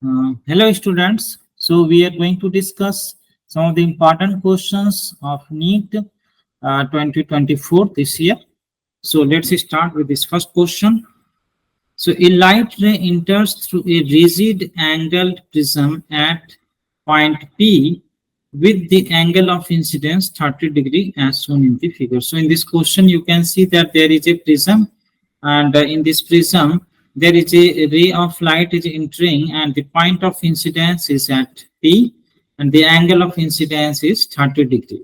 Hello students. So we are going to discuss some of the important questions of NEET 2024 this year. So let's start with this first question. So a light ray enters through a rigid angled prism at point P with the angle of incidence 30° as shown in the figure. So in this question you can see that there is a prism, and in this prism there is a ray of light is entering and the point of incidence is at P and the angle of incidence is 30°,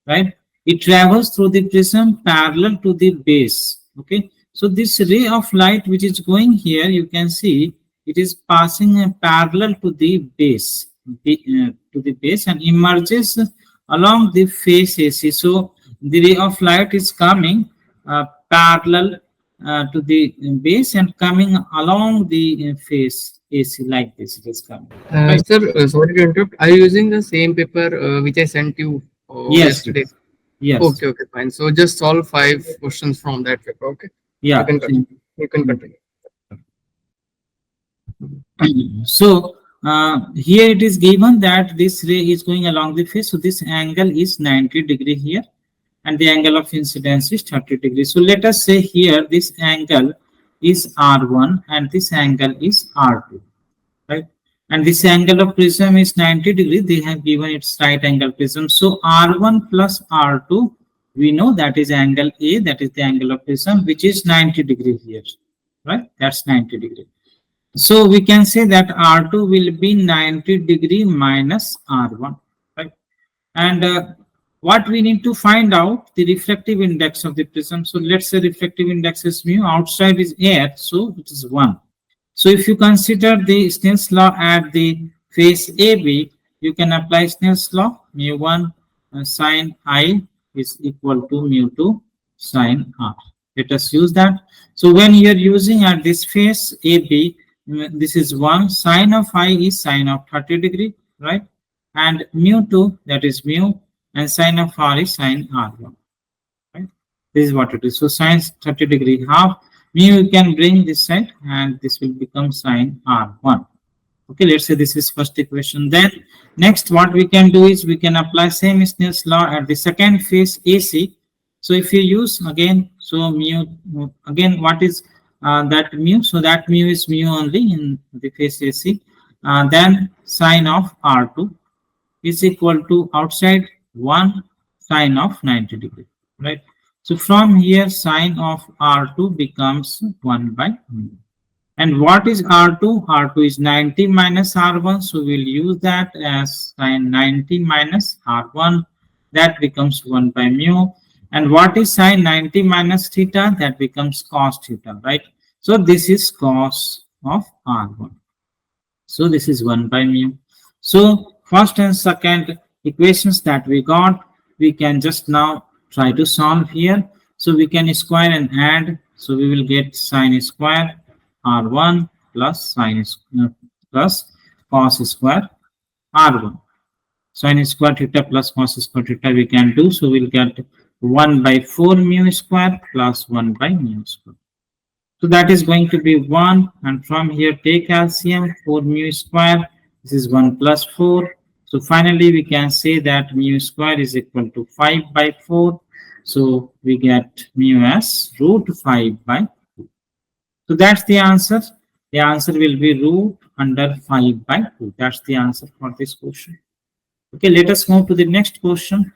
right? It travels through the prism parallel to the base. Okay, so this ray of light which is going here, you can see it is passing parallel to the base, and emerges along the face AC. So the ray of light is coming parallel to the base and coming along the face AC like this. It is coming, right? Sir, sorry to interrupt. Are you using the same paper which I sent you Yes, yesterday? yes, Okay, fine. So just solve 5 questions from that paper. Okay, you yeah. can continue. You can continue. So here it is given that this ray is going along the face. So this angle is 90° here, and the angle of incidence is 30°. So let us say here this angle is R1 and this angle is R2, right? And this angle of prism is 90°. They have given its right angle prism. So R1 plus R2, we know that is angle A, that is the angle of prism, which is 90° here, right? That's 90°. So we can say that R2 will be 90° minus R1, right? And what we need to find out the refractive index of the prism. So let's say refractive index is mu, outside is air, so it is 1. So if you consider the Snell's law at the face AB, you can apply Snell's law. Mu1 sine I is equal to mu2 sine R. Let us use that. So when you are using at this face AB, this is 1, sine of I is sine of 30°, right? And mu2, that is mu, and sine of R is sine R1, right? This is what it is. So sine 30° half, mu you can bring this side and this will become sine R1. Okay, let's say this is first equation. Then next what we can do is we can apply same Snell's law at the second phase AC. So if you use again, so mu, again what is that mu? So that mu is mu only in the phase AC. Then sine of R2 is equal to outside 1 sine of 90°, right? So from here sine of R2 becomes 1 by mu. And what is R2? R2 is 90 minus R1. So we'll use that as sine 90 minus R1. That becomes 1 by mu. And what is sine 90 minus theta? That becomes cos theta, right? So this is cos of R1. So this is 1 by mu. So first and second equations that we got, we can just now try to solve here. So we can square and add. So we will get sine square R1 plus sine plus cos square R1. Sine square theta plus cos square theta we can do. So we'll get 1 by 4 mu square plus 1 by mu square. So that is going to be 1, and from here take LCM 4 mu square. This is 1 plus 4. So finally we can say that mu square is equal to 5 by 4. So we get mu as root 5 by 2. So that's the answer. The answer will be root under 5 by 2. That's the answer for this question. Okay, let us move to the next question.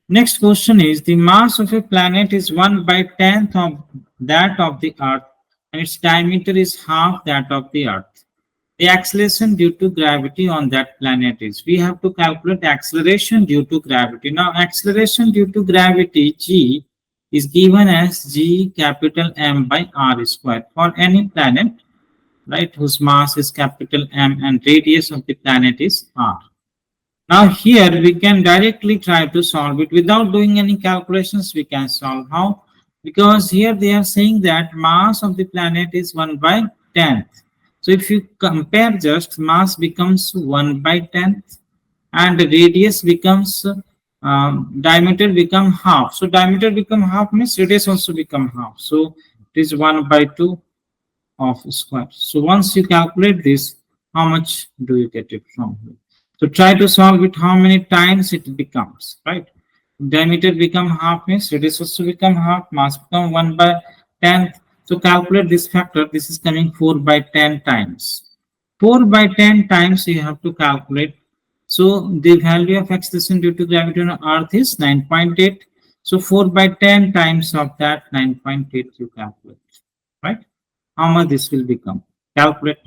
Next question is, the mass of a planet is 1 by 10th of that of the Earth, and its diameter is half that of the Earth. The acceleration due to gravity on that planet is, we have to calculate acceleration due to gravity. Now acceleration due to gravity G is given as G capital M by R square for any planet, right, whose mass is capital M and radius of the planet is R. Now here we can directly try to solve it without doing any calculations. We can solve how? Because here they are saying that mass of the planet is 1 by 10th. So if you compare, just mass becomes 1 by 10th and radius becomes diameter become half. So diameter become half means radius also become half. So it is 1 by 2. of square. So once you calculate this, how much do you get it from here? So try to solve it how many times it becomes, right? Diameter become half means radius also become half, mass become 1 by 10. So calculate this factor. This is coming 4 by 10 times. 4 by 10 times you have to calculate. So the value of acceleration due to gravity on Earth is 9.8. So 4 by 10 times of that 9.8 you calculate, right? How much this will become? Calculate.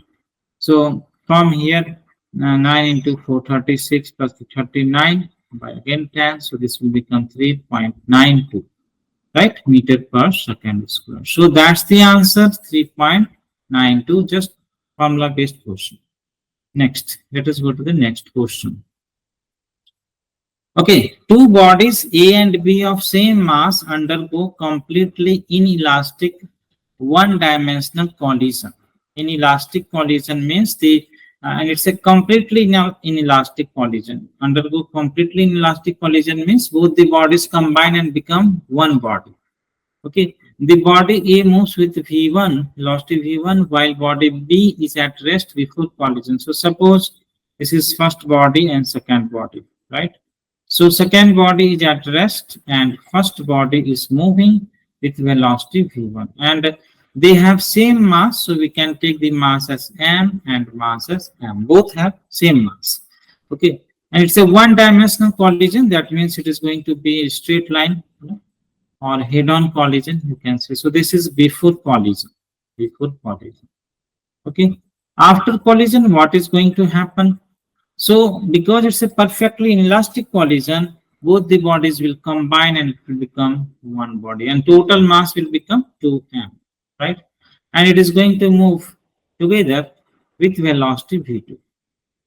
So from here, 9 into 4, 36 plus the 39 by again 10. So this will become 3.92, right? Meter per second square. So that's the answer, 3.92, just formula based question. Next, let us go to the next question. Okay, two bodies A and B of same mass undergo completely inelastic one-dimensional collision. Inelastic collision means and it's a completely inelastic collision. Undergo completely inelastic collision means both the bodies combine and become one body. Okay, the body A moves with V1, velocity V1, while body B is at rest before collision. So suppose this is first body and second body, right? So second body is at rest and first body is moving with velocity V1. And they have same mass, so we can take the mass as M and mass as M. Both have same mass. Okay, and it's a one-dimensional collision. That means it is going to be a straight line, or head-on collision, you can say. So this is before collision. Before collision. Okay. After collision, what is going to happen? So because it's a perfectly inelastic collision, both the bodies will combine and it will become one body, and total mass will become 2m, right? And it is going to move together with velocity v2.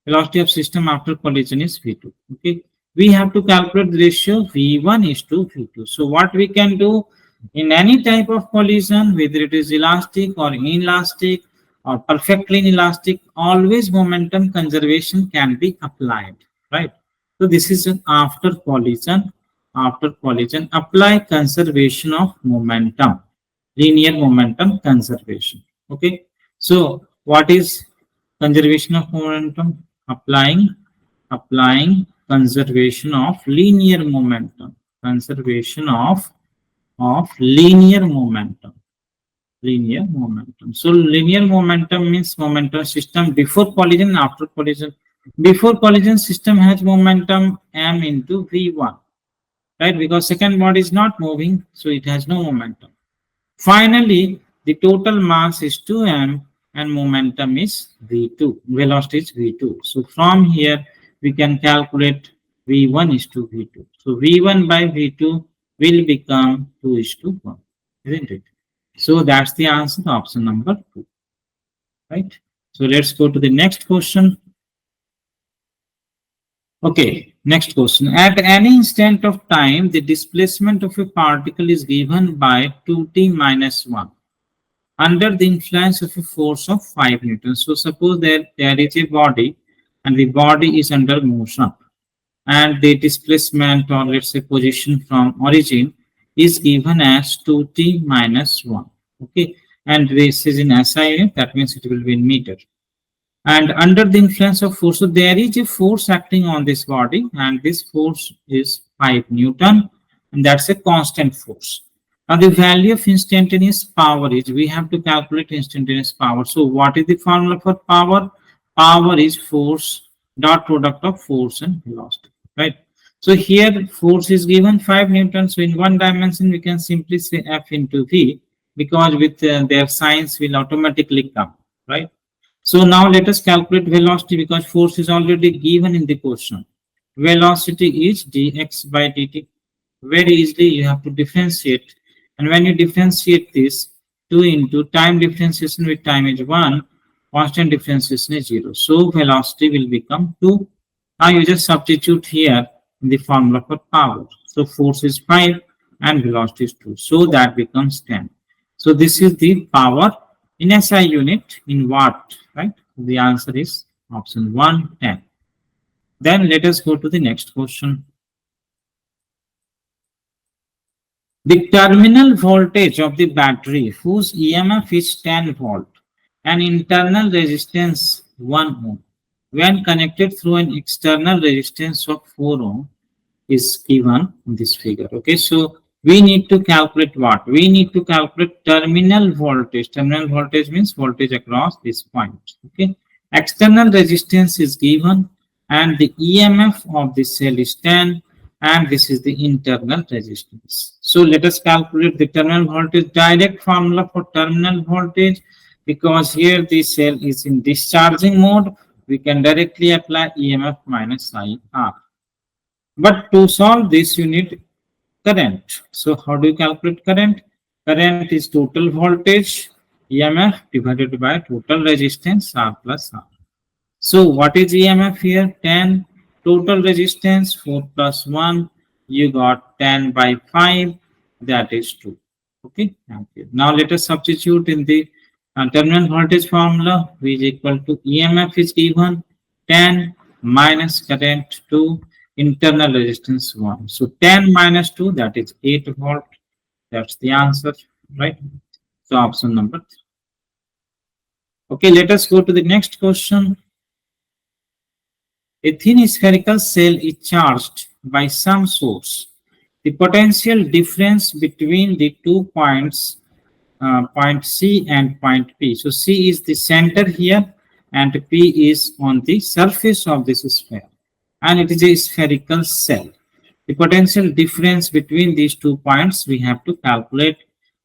Velocity of system after collision is v2. Okay, we have to calculate the ratio v1 is to v2. So what we can do in any type of collision, whether it is elastic or inelastic or perfectly inelastic, always momentum conservation can be applied, right? So this is an after collision. After collision, apply conservation of momentum, linear momentum conservation. Okay, so what is conservation of momentum? Applying conservation of linear momentum, conservation of linear momentum. So linear momentum means momentum system before collision and after collision. Before collision system has momentum m into v1, right? Because second body is not moving, so it has no momentum. Finally, the total mass is 2m and momentum is v2. Velocity is v2. So from here, we can calculate v1 is to v2. So v1 by v2 will become 2 is to 1, isn't it? So that's the answer, option number 2, right? So let's go to the next question. Okay, next question. At any instant of time, the displacement of a particle is given by 2t minus 1 under the influence of a force of 5 newtons. So suppose that there is a body and the body is under motion, and the displacement, or let's say position from origin, is given as 2t minus 1. Okay, and this is in SI unit, that means it will be in meter. And under the influence of force, so there is a force acting on this body, and this force is 5 Newton, and that's a constant force. Now the value of instantaneous power is, we have to calculate instantaneous power. So what is the formula for power? Power is force dot product of force and velocity, right? So here force is given 5 Newton. So in one dimension, we can simply say F into V, because with their signs will automatically come, right? So now let us calculate velocity, because force is already given in the question. Velocity is dx by dt. Very easily you have to differentiate. And when you differentiate this, 2 into time differentiation with time is 1, constant differentiation is 0. So velocity will become 2. Now you just substitute here in the formula for power. So force is 5 and velocity is 2. So that becomes 10. So this is the power in SI unit in watt, right? The answer is option 1, 10. Then let us go to the next question. The terminal voltage of the battery, whose EMF is 10 volt, an internal resistance 1 ohm when connected through an external resistance of 4 ohm is given in this figure. Okay, so we need to calculate what? We need to calculate terminal voltage. Terminal voltage means voltage across this point. Okay, external resistance is given and the EMF of the cell is 10 and this is the internal resistance. So let us calculate the terminal voltage. Direct formula for terminal voltage, because here the cell is in discharging mode, we can directly apply EMF minus IR. But to solve this, you need current. So how do you calculate current? Current is total voltage, EMF divided by total resistance, R plus R. So what is EMF here? 10. Total resistance, 4 plus 1. You got 10 by 5. That is 2. Okay. Okay. Now let us substitute in the terminal voltage formula. V is equal to EMF is given 10 minus current 2, internal resistance 1. So 10 minus 2, that is 8 volt. That's the answer, right? So option number 3. Okay, let us go to the next question. A thin spherical cell is charged by some source. The potential difference between the 2 points, point C and point P. So C is the center here and P is on the surface of this sphere. And it is a spherical cell. The potential difference between these 2 points we have to calculate,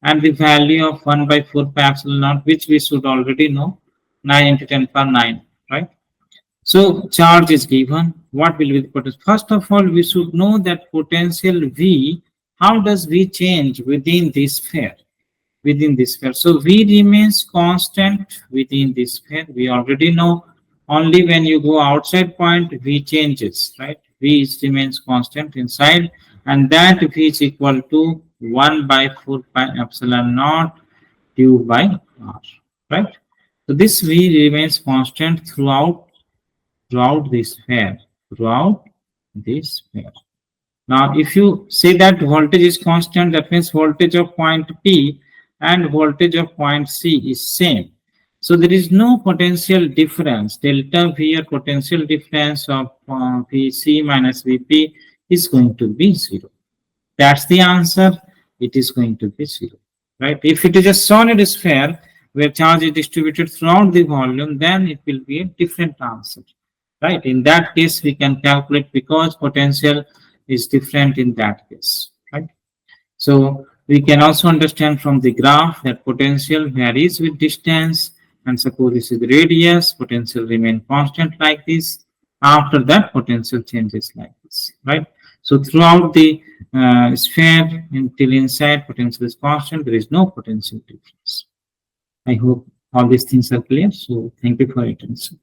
and the value of 1 by 4 pi epsilon naught, which we should already know, 9 into 10 power 9, right? So charge is given. What will be the potential? First of all, we should know that potential V, how does V change within this sphere? Within this sphere. So V remains constant within this sphere. We already know only when you go outside point, V changes, right? V remains constant inside, and that V is equal to 1 by 4 pi epsilon naught Q by R, right? So this V remains constant throughout this sphere, throughout this sphere. Now, if you say that voltage is constant, that means voltage of point P and voltage of point C is same. So there is no potential difference. Delta V or potential difference of Vc minus Vp is going to be 0. That's the answer. It is going to be 0, right? If it is a solid sphere where charge is distributed throughout the volume, then it will be a different answer, right? In that case, we can calculate because potential is different in that case, right? So we can also understand from the graph that potential varies with distance, and suppose this is the radius, potential remain constant like this. After that, potential changes like this, right? So throughout the sphere until inside, potential is constant. There is no potential difference. I hope all these things are clear. So thank you for your attention.